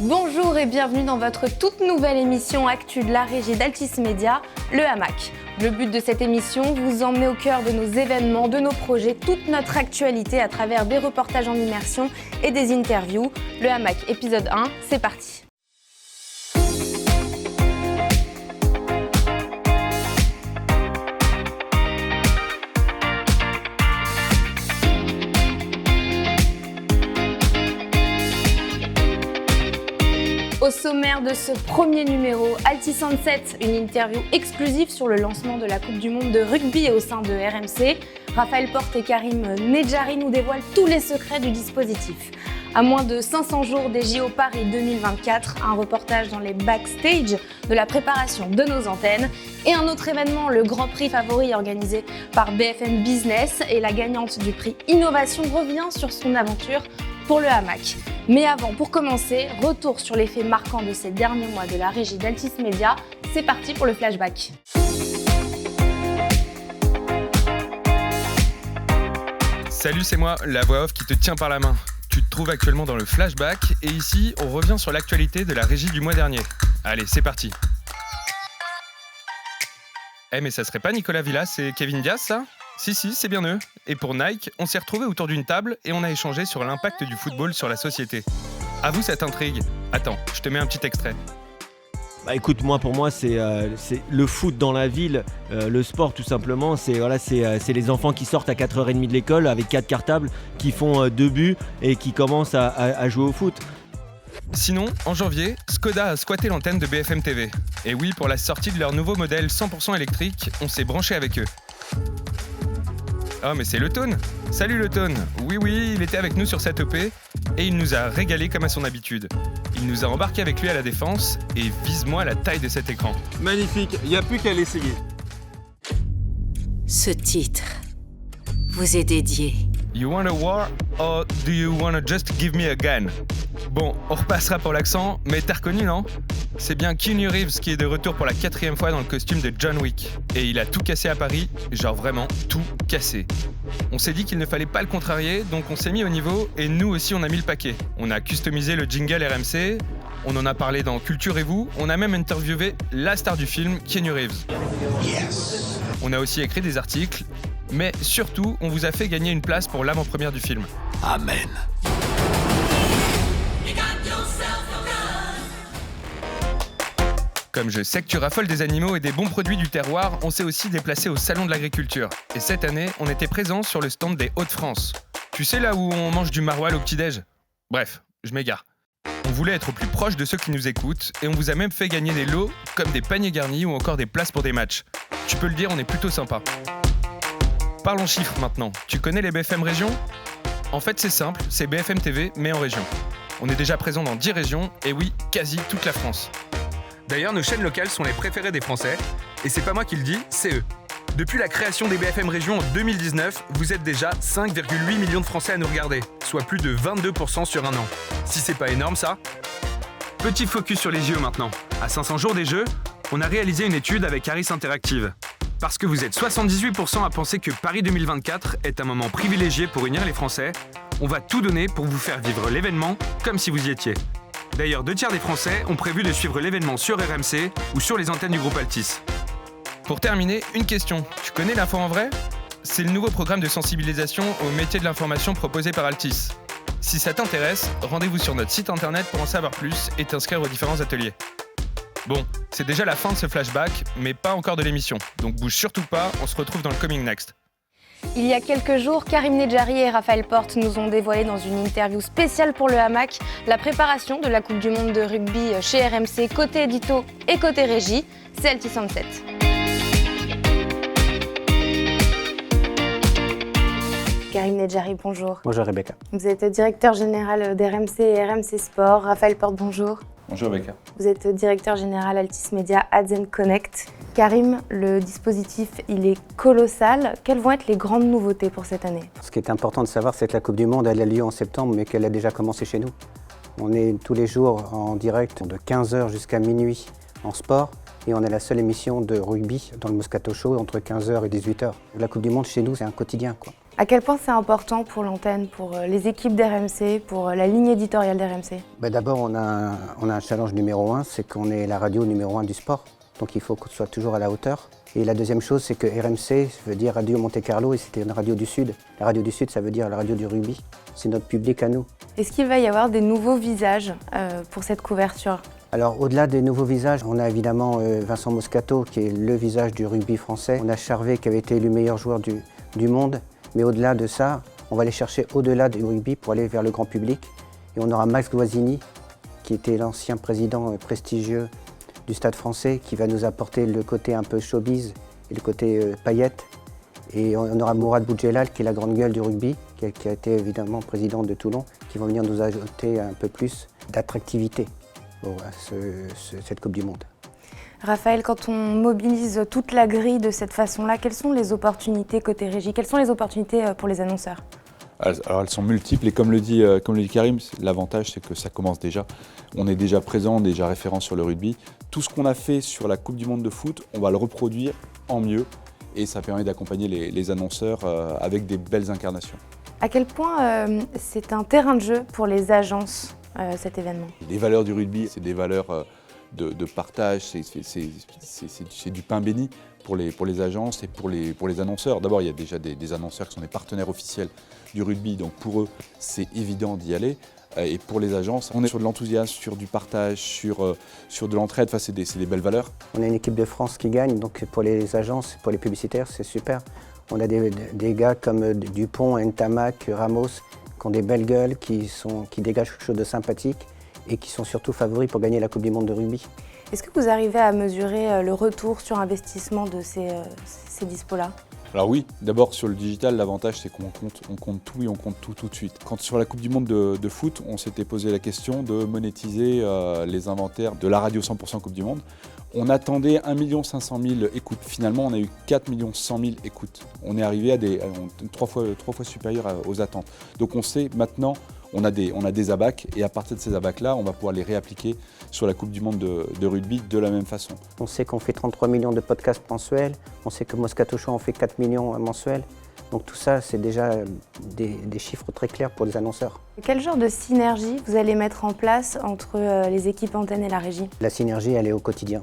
Bonjour et bienvenue dans votre toute nouvelle émission Actu de la régie d'Altis Media, le Hamac. Le but de cette émission, vous emmener au cœur de nos événements, de nos projets, toute notre actualité à travers des reportages en immersion et des interviews. Le Hamac épisode 1, c'est parti. Au sommaire de ce premier numéro, Altis Sunset, une interview exclusive sur le lancement de la Coupe du Monde de rugby au sein de RMC. Raphaël Porte et Karim Nedjari nous dévoilent tous les secrets du dispositif. À moins de 500 jours des JO Paris 2024, un reportage dans les backstage de la préparation de nos antennes. Et un autre événement, le Grand Prix favori organisé par BFM Business. Et la gagnante du prix Innovation revient sur son aventure pour le Hamac. Mais avant, pour commencer, retour sur les faits marquants de ces derniers mois de la régie d'Altis Media. C'est parti pour le flashback. Salut, c'est moi, la voix off qui te tient par la main. Tu te trouves actuellement dans le flashback et ici, on revient sur l'actualité de la régie du mois dernier. Allez, c'est parti. Mais ça serait pas Nicolas Villas et Kevin Diaz, ça ? Si, c'est bien eux. Et pour Nike, on s'est retrouvés autour d'une table et on a échangé sur l'impact du football sur la société. À vous cette intrigue. Attends, je te mets un petit extrait. Écoute, pour moi, c'est le foot dans la ville, le sport tout simplement. C'est les enfants qui sortent à 4h30 de l'école avec 4 cartables, qui font 2 buts et qui commencent à jouer au foot. Sinon, en janvier, Skoda a squatté l'antenne de BFM TV. Et oui, pour la sortie de leur nouveau modèle 100% électrique, on s'est branché avec eux. Oh mais c'est Le Tone. Salut Le Tone. Oui, il était avec nous sur cette EP et il nous a régalé comme à son habitude. Il nous a embarqués avec lui à la Défense et vise-moi la taille de cet écran. Magnifique, il n'y a plus qu'à l'essayer. Ce titre vous est dédié. You want a war or do you wanna just give me a gun? Bon, on repassera pour l'accent, mais t'as reconnu, non? C'est bien Keanu Reeves qui est de retour pour la 4e fois dans le costume de John Wick. Et il a tout cassé à Paris, genre vraiment tout cassé. On s'est dit qu'il ne fallait pas le contrarier, donc on s'est mis au niveau et nous aussi on a mis le paquet. On a customisé le jingle RMC, on en a parlé dans Culture et vous, on a même interviewé la star du film, Keanu Reeves. Yes. On a aussi écrit des articles, mais surtout on vous a fait gagner une place pour l'avant-première du film. Amen. Comme je sais que tu raffoles des animaux et des bons produits du terroir, on s'est aussi déplacé au Salon de l'Agriculture. Et cette année, on était présents sur le stand des Hauts-de-France. Tu sais là où on mange du maroilles au petit-déj ? Bref, je m'égare. On voulait être au plus proche de ceux qui nous écoutent et on vous a même fait gagner des lots comme des paniers garnis ou encore des places pour des matchs. Tu peux le dire, on est plutôt sympa. Parlons chiffres maintenant. Tu connais les BFM Régions ? En fait, c'est simple, c'est BFM TV mais en région. On est déjà présent dans 10 régions et oui, quasi toute la France. D'ailleurs, nos chaînes locales sont les préférées des Français, et c'est pas moi qui le dis, c'est eux. Depuis la création des BFM Régions en 2019, vous êtes déjà 5,8 millions de Français à nous regarder, soit plus de 22% sur un an. Si c'est pas énorme ça ? Petit focus sur les JO maintenant. À 500 jours des Jeux, on a réalisé une étude avec Harris Interactive. Parce que vous êtes 78% à penser que Paris 2024 est un moment privilégié pour unir les Français, on va tout donner pour vous faire vivre l'événement comme si vous y étiez. D'ailleurs, 2/3 des Français ont prévu de suivre l'événement sur RMC ou sur les antennes du groupe Altis. Pour terminer, une question. Tu connais l'Info en vrai ? C'est le nouveau programme de sensibilisation au métier de l'information proposé par Altis. Si ça t'intéresse, rendez-vous sur notre site internet pour en savoir plus et t'inscrire aux différents ateliers. Bon, c'est déjà la fin de ce flashback, mais pas encore de l'émission. Donc bouge surtout pas, on se retrouve dans le Coming Next. Il y a quelques jours, Karim Nedjari et Raphaël Porte nous ont dévoilé dans une interview spéciale pour le Hamac la préparation de la Coupe du Monde de rugby chez RMC, côté édito et côté régie. C'est Altis Sunset. Karim Nedjari, bonjour. Bonjour Rebecca. Vous êtes directeur général d'RMC et RMC Sport. Raphaël Porte, bonjour. Bonjour Rebecca. Vous êtes directeur général Altis Media Ads & Connect. Karim, le dispositif, il est colossal. Quelles vont être les grandes nouveautés pour cette année ? Ce qui est important de savoir, c'est que la Coupe du Monde, elle a lieu en septembre, mais qu'elle a déjà commencé chez nous. On est tous les jours en direct de 15h jusqu'à minuit en sport. Et on est la seule émission de rugby dans le Moscato Show entre 15h et 18h. La Coupe du Monde, chez nous, c'est un quotidien, quoi. À quel point c'est important pour l'antenne, pour les équipes d'RMC, pour la ligne éditoriale d'RMC? D'abord, on a un challenge numéro 1, c'est qu'on est la radio numéro 1 du sport. Donc il faut qu'on soit toujours à la hauteur. Et la deuxième chose, c'est que RMC veut dire Radio Monte Carlo et c'était une radio du Sud. La radio du Sud, ça veut dire la radio du rugby. C'est notre public à nous. Est-ce qu'il va y avoir des nouveaux visages pour cette couverture? Alors au-delà des nouveaux visages, on a évidemment Vincent Moscato qui est le visage du rugby français. On a Charvet qui avait été élu meilleur joueur du monde. Mais au-delà de ça, on va aller chercher au-delà du rugby pour aller vers le grand public. Et on aura Max Guazzini, qui était l'ancien président prestigieux du Stade français, qui va nous apporter le côté un peu showbiz et le côté paillettes. Et on aura Mourad Boudjelal, qui est la grande gueule du rugby, qui a été évidemment président de Toulon, qui vont venir nous ajouter un peu plus d'attractivité à cette Coupe du Monde. Raphaël, quand on mobilise toute la grille de cette façon-là, quelles sont les opportunités côté régie? Quelles sont les opportunités pour les annonceurs? Alors elles sont multiples et comme le dit Karim, l'avantage c'est que ça commence déjà. On est déjà présent, déjà référent sur le rugby. Tout ce qu'on a fait sur la Coupe du Monde de foot, on va le reproduire en mieux et ça permet d'accompagner les annonceurs avec des belles incarnations. À quel point c'est un terrain de jeu pour les agences, cet événement? Les valeurs du rugby, c'est des valeurs de partage, c'est du pain béni pour les agences et pour les annonceurs. D'abord, il y a déjà des annonceurs qui sont des partenaires officiels du rugby, donc pour eux, c'est évident d'y aller. Et pour les agences, on est sur de l'enthousiasme, sur du partage, sur de l'entraide, enfin, c'est des belles valeurs. On a une équipe de France qui gagne, donc pour les agences, pour les publicitaires, c'est super. On a des gars comme Dupont, Ntamak, Ramos, qui ont des belles gueules, qui dégagent quelque chose de sympathique et qui sont surtout favoris pour gagner la Coupe du Monde de rugby. Est-ce que vous arrivez à mesurer le retour sur investissement de ces dispos-là? Alors oui, d'abord sur le digital, l'avantage c'est qu'on compte tout et on compte tout de suite. Quand sur la Coupe du Monde de foot, on s'était posé la question de monétiser les inventaires de la radio 100% Coupe du Monde. On attendait 1 500 000 écoutes. Finalement, on a eu 4 100 000 écoutes. On est arrivé à trois fois supérieur aux attentes. Donc on sait maintenant, on a des abacs et à partir de ces abacs-là, on va pouvoir les réappliquer sur la Coupe du Monde de rugby de la même façon. On sait qu'on fait 33 millions de podcasts mensuels, on sait que Moscato Show en fait 4 millions mensuels. Donc tout ça, c'est déjà des chiffres très clairs pour les annonceurs. Quel genre de synergie vous allez mettre en place entre les équipes antennes et la régie? La synergie, elle est au quotidien.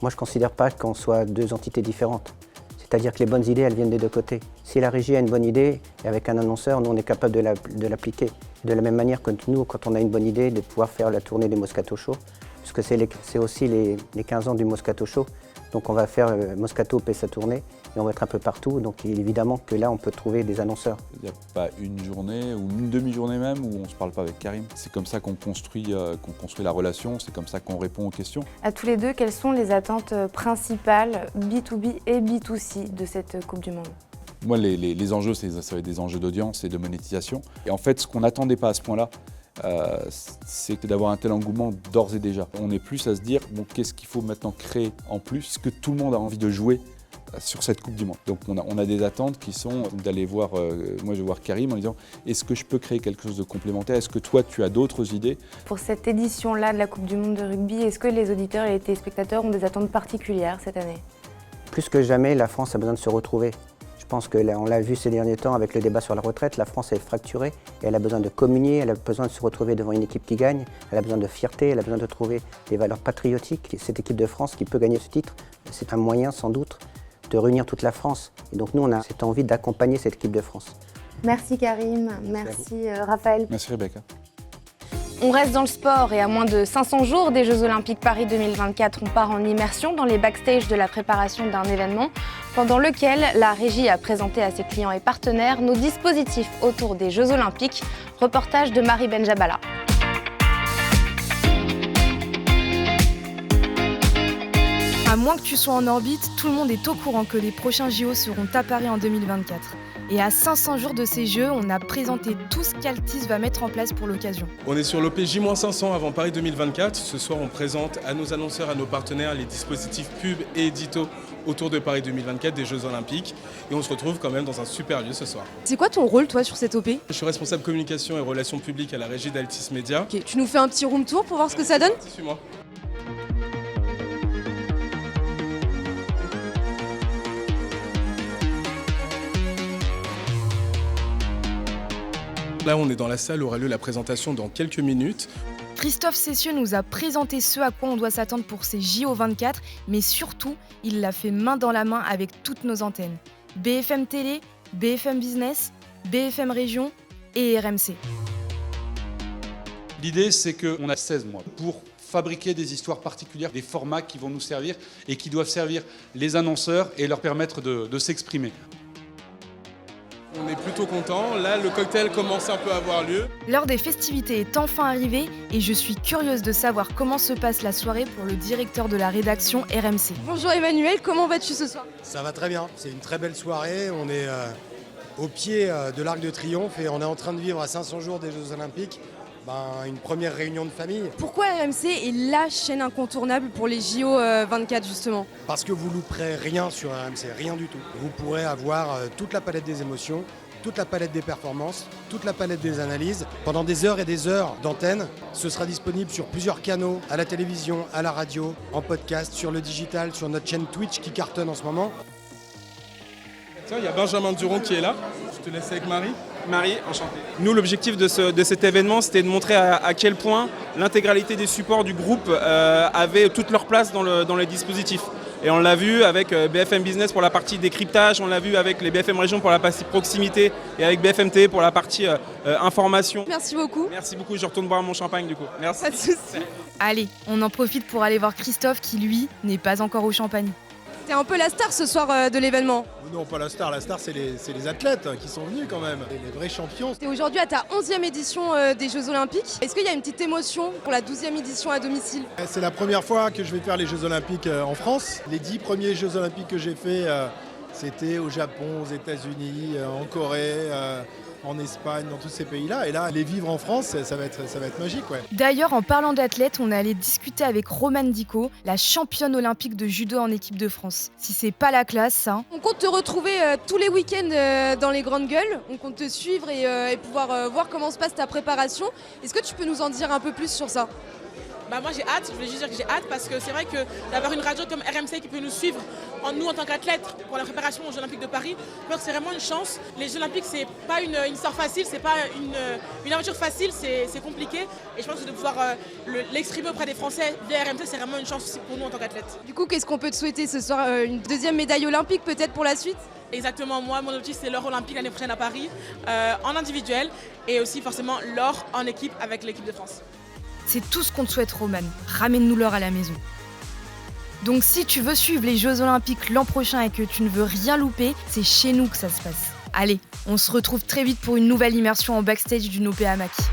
Moi, je ne considère pas qu'on soit deux entités différentes. C'est-à-dire que les bonnes idées, elles viennent des deux côtés. Si la régie a une bonne idée, et avec un annonceur, nous, on est capable de l'appliquer. De la même manière que nous, quand on a une bonne idée, de pouvoir faire la tournée des Moscato Show, puisque c'est aussi les 15 ans du Moscato Show. Donc on va faire Moscato paie sa tournée et on va être un peu partout. Donc évidemment que là, on peut trouver des annonceurs. Il n'y a pas une journée ou une demi-journée même où on ne se parle pas avec Karim. C'est comme ça qu'on construit la relation, c'est comme ça qu'on répond aux questions. À tous les deux, quelles sont les attentes principales B2B et B2C de cette Coupe du Monde? Moi, les enjeux, ça va être des enjeux d'audience et de monétisation. Et en fait, ce qu'on n'attendait pas à ce point-là, c'est d'avoir un tel engouement d'ores et déjà. On est plus à se dire, bon, qu'est-ce qu'il faut maintenant créer en plus, parce que tout le monde a envie de jouer sur cette Coupe du Monde. Donc on a des attentes qui sont d'aller voir, moi je vais voir Karim en disant, est-ce que je peux créer quelque chose de complémentaire? Est-ce que toi tu as d'autres idées? Pour cette édition-là de la Coupe du Monde de rugby, est-ce que les auditeurs et les téléspectateurs ont des attentes particulières cette année? Plus que jamais, la France a besoin de se retrouver. Je pense qu'on l'a vu ces derniers temps avec le débat sur la retraite, la France est fracturée et elle a besoin de communier, elle a besoin de se retrouver devant une équipe qui gagne, elle a besoin de fierté, elle a besoin de trouver des valeurs patriotiques. Cette équipe de France qui peut gagner ce titre, c'est un moyen sans doute de réunir toute la France. Et donc nous, on a cette envie d'accompagner cette équipe de France. Merci Karim, merci Raphaël. Merci Rebecca. On reste dans le sport et à moins de 500 jours des Jeux Olympiques Paris 2024, on part en immersion dans les backstage de la préparation d'un événement pendant lequel la régie a présenté à ses clients et partenaires nos dispositifs autour des Jeux Olympiques. Reportage de Marie Benjabala. À moins que tu sois en orbite, tout le monde est au courant que les prochains JO seront à Paris en 2024. Et à 500 jours de ces Jeux, on a présenté tout ce qu'Altis va mettre en place pour l'occasion. On est sur l'OPJ-500 avant Paris 2024. Ce soir, on présente à nos annonceurs, à nos partenaires, les dispositifs pub et édito autour de Paris 2024, des Jeux Olympiques. Et on se retrouve quand même dans un super lieu ce soir. C'est quoi ton rôle, toi, sur cette OP? Je suis responsable communication et relations publiques à la régie d'Altis Média. Ok, tu nous fais un petit room tour pour voir ce que ça donne? Suis-moi. Là, on est dans la salle où aura lieu la présentation dans quelques minutes. Christophe Cessieux nous a présenté ce à quoi on doit s'attendre pour ces JO24, mais surtout, il l'a fait main dans la main avec toutes nos antennes. BFM Télé, BFM Business, BFM Région et RMC. L'idée, c'est qu'on a 16 mois pour fabriquer des histoires particulières, des formats qui vont nous servir et qui doivent servir les annonceurs et leur permettre de s'exprimer. On est plutôt content. Là, le cocktail commence un peu à avoir lieu. L'heure des festivités est enfin arrivée et je suis curieuse de savoir comment se passe la soirée pour le directeur de la rédaction RMC. Bonjour Emmanuel, comment vas-tu ce soir? Ça va très bien, c'est une très belle soirée. On est au pied de l'Arc de Triomphe et on est en train de vivre à 500 jours des Jeux Olympiques une première réunion de famille. Pourquoi RMC est la chaîne incontournable pour les JO 24 justement? Parce que vous louperez rien sur RMC, rien du tout. Vous pourrez avoir toute la palette des émotions, toute la palette des performances, toute la palette des analyses. Pendant des heures et des heures d'antenne, ce sera disponible sur plusieurs canaux, à la télévision, à la radio, en podcast, sur le digital, sur notre chaîne Twitch qui cartonne en ce moment. Tiens, il y a Benjamin Duron qui est là. Je te laisse avec Marie. Marie, enchanté. Nous, l'objectif de cet événement, c'était de montrer à quel point l'intégralité des supports du groupe avait toute leur place dans les dispositifs. Et on l'a vu avec BFM Business pour la partie décryptage, on l'a vu avec les BFM Région pour la partie proximité et avec BFM TV pour la partie information. Merci beaucoup. Merci beaucoup, je retourne boire mon champagne du coup. Merci. Pas de soucis. Allez, on en profite pour aller voir Christophe qui, lui, n'est pas encore au champagne. T'es un peu la star ce soir de l'événement. Non, pas la star c'est les athlètes qui sont venus quand même, les vrais champions. T'es aujourd'hui à ta 11e édition des Jeux Olympiques. Est-ce qu'il y a une petite émotion pour la 12e édition à domicile? C'est la première fois que je vais faire les Jeux Olympiques en France. Les 10 premiers Jeux Olympiques que j'ai faits, c'était au Japon, aux États-Unis, en Corée, en Espagne, dans tous ces pays-là. Et là, les vivre en France, ça va être magique. Ouais. D'ailleurs, en parlant d'athlètes, on est allé discuter avec Romane Dico, la championne olympique de judo en équipe de France. Si c'est pas la classe, ça. On compte te retrouver tous les week-ends dans les grandes gueules. On compte te suivre et pouvoir voir comment se passe ta préparation. Est-ce que tu peux nous en dire un peu plus sur ça? Moi j'ai hâte, je voulais juste dire que j'ai hâte parce que c'est vrai que d'avoir une radio comme RMC qui peut nous suivre, nous en tant qu'athlètes, pour la préparation aux Jeux Olympiques de Paris, je pense que c'est vraiment une chance. Les Jeux Olympiques, c'est pas une histoire facile, c'est pas une aventure facile, c'est compliqué. Et je pense que de pouvoir l'exprimer auprès des Français via RMC, c'est vraiment une chance aussi pour nous en tant qu'athlètes. Du coup, qu'est-ce qu'on peut te souhaiter ce soir? Une deuxième médaille olympique peut-être pour la suite? Exactement, moi mon objectif c'est l'or olympique l'année prochaine à Paris, en individuel et aussi forcément l'or en équipe avec l'équipe de France. C'est tout ce qu'on te souhaite, Romane. Ramène-nous l'or à la maison. Donc si tu veux suivre les Jeux Olympiques l'an prochain et que tu ne veux rien louper, c'est chez nous que ça se passe. Allez, on se retrouve très vite pour une nouvelle immersion en backstage du Nopé Amaki.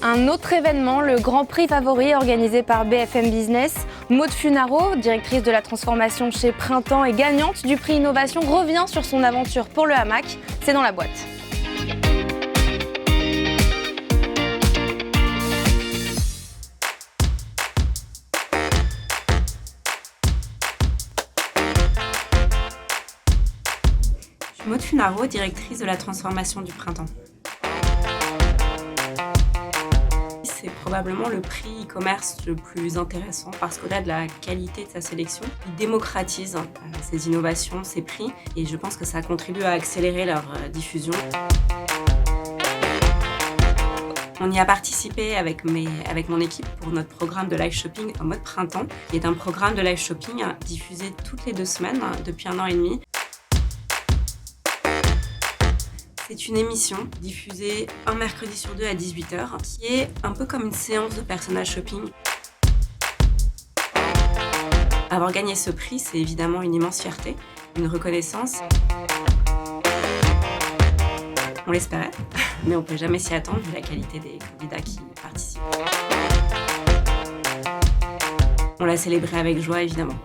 Un autre événement, le Grand Prix favori organisé par BFM Business. Maud Funaro, directrice de la transformation chez Printemps et gagnante du prix Innovation, revient sur son aventure pour le hamac. C'est dans la boîte. Je suis Maud Funaro, directrice de la transformation du Printemps. C'est probablement le prix e-commerce le plus intéressant parce qu'au-delà de la qualité de sa sélection, il démocratise ses innovations, ses prix et je pense que ça contribue à accélérer leur diffusion. On y a participé avec mon équipe pour notre programme de live shopping en mode printemps, qui est un programme de live shopping diffusé toutes les 2 semaines depuis 1 an et demi. C'est une émission diffusée un mercredi sur 2 à 18h, qui est un peu comme une séance de personnage shopping. Avoir gagné ce prix, c'est évidemment une immense fierté, une reconnaissance. On l'espérait, mais on ne peut jamais s'y attendre vu la qualité des candidats qui participent. On l'a célébré avec joie, évidemment.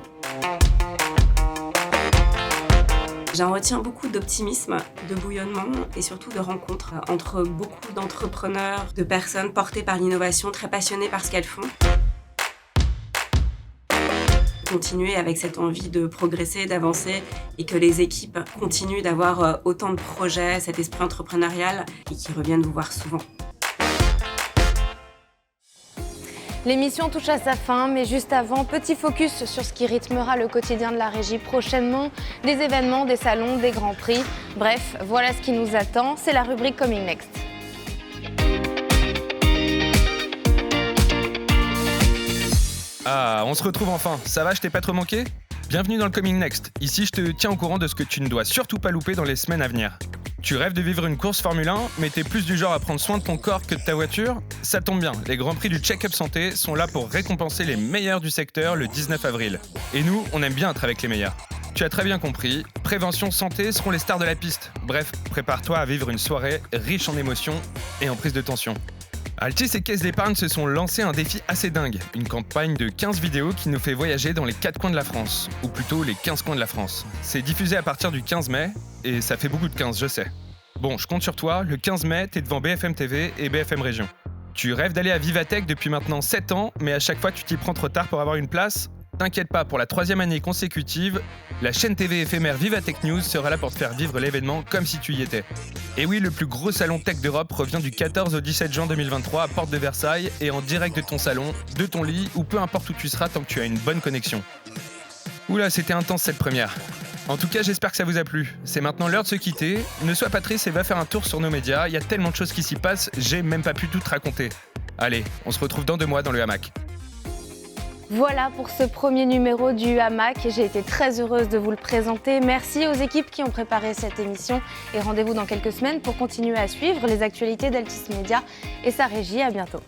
J'en retiens beaucoup d'optimisme, de bouillonnement et surtout de rencontres entre beaucoup d'entrepreneurs, de personnes portées par l'innovation, très passionnées par ce qu'elles font. Continuer avec cette envie de progresser, d'avancer et que les équipes continuent d'avoir autant de projets, cet esprit entrepreneurial et qui reviennent vous voir souvent. L'émission touche à sa fin, mais juste avant, petit focus sur ce qui rythmera le quotidien de la régie prochainement. Des événements, des salons, des grands prix. Bref, voilà ce qui nous attend, c'est la rubrique Coming Next. Ah, on se retrouve enfin. Ça va, je t'ai pas trop manqué ? Bienvenue dans le Coming Next. Ici, je te tiens au courant de ce que tu ne dois surtout pas louper dans les semaines à venir. Tu rêves de vivre une course Formule 1, mais t'es plus du genre à prendre soin de ton corps que de ta voiture ? Ça tombe bien, les Grands Prix du Check-up Santé sont là pour récompenser les meilleurs du secteur le 19 avril. Et nous, on aime bien être avec les meilleurs. Tu as très bien compris, prévention santé seront les stars de la piste. Bref, prépare-toi à vivre une soirée riche en émotions et en prise de tension. Altis et Caisse d'Épargne se sont lancés un défi assez dingue, une campagne de 15 vidéos qui nous fait voyager dans les 4 coins de la France, ou plutôt les 15 coins de la France. C'est diffusé à partir du 15 mai, et ça fait beaucoup de 15, je sais. Bon, je compte sur toi, le 15 mai, t'es devant BFM TV et BFM Région. Tu rêves d'aller à Vivatech depuis maintenant 7 ans, mais à chaque fois tu t'y prends trop tard pour avoir une place ? T'inquiète pas, pour la 3e année consécutive, la chaîne TV éphémère Vivatech News sera là pour te faire vivre l'événement comme si tu y étais. Et oui, le plus gros salon tech d'Europe revient du 14 au 17 juin 2023 à Porte de Versailles et en direct de ton salon, de ton lit ou peu importe où tu seras tant que tu as une bonne connexion. Oula, c'était intense cette première. En tout cas, j'espère que ça vous a plu. C'est maintenant l'heure de se quitter. Ne sois pas triste et va faire un tour sur nos médias. Il y a tellement de choses qui s'y passent, j'ai même pas pu tout te raconter. Allez, on se retrouve dans 2 mois dans le hamac. Voilà pour ce premier numéro du hamac. J'ai été très heureuse de vous le présenter. Merci aux équipes qui ont préparé cette émission et rendez-vous dans quelques semaines pour continuer à suivre les actualités d'Altis Media et sa régie. À bientôt.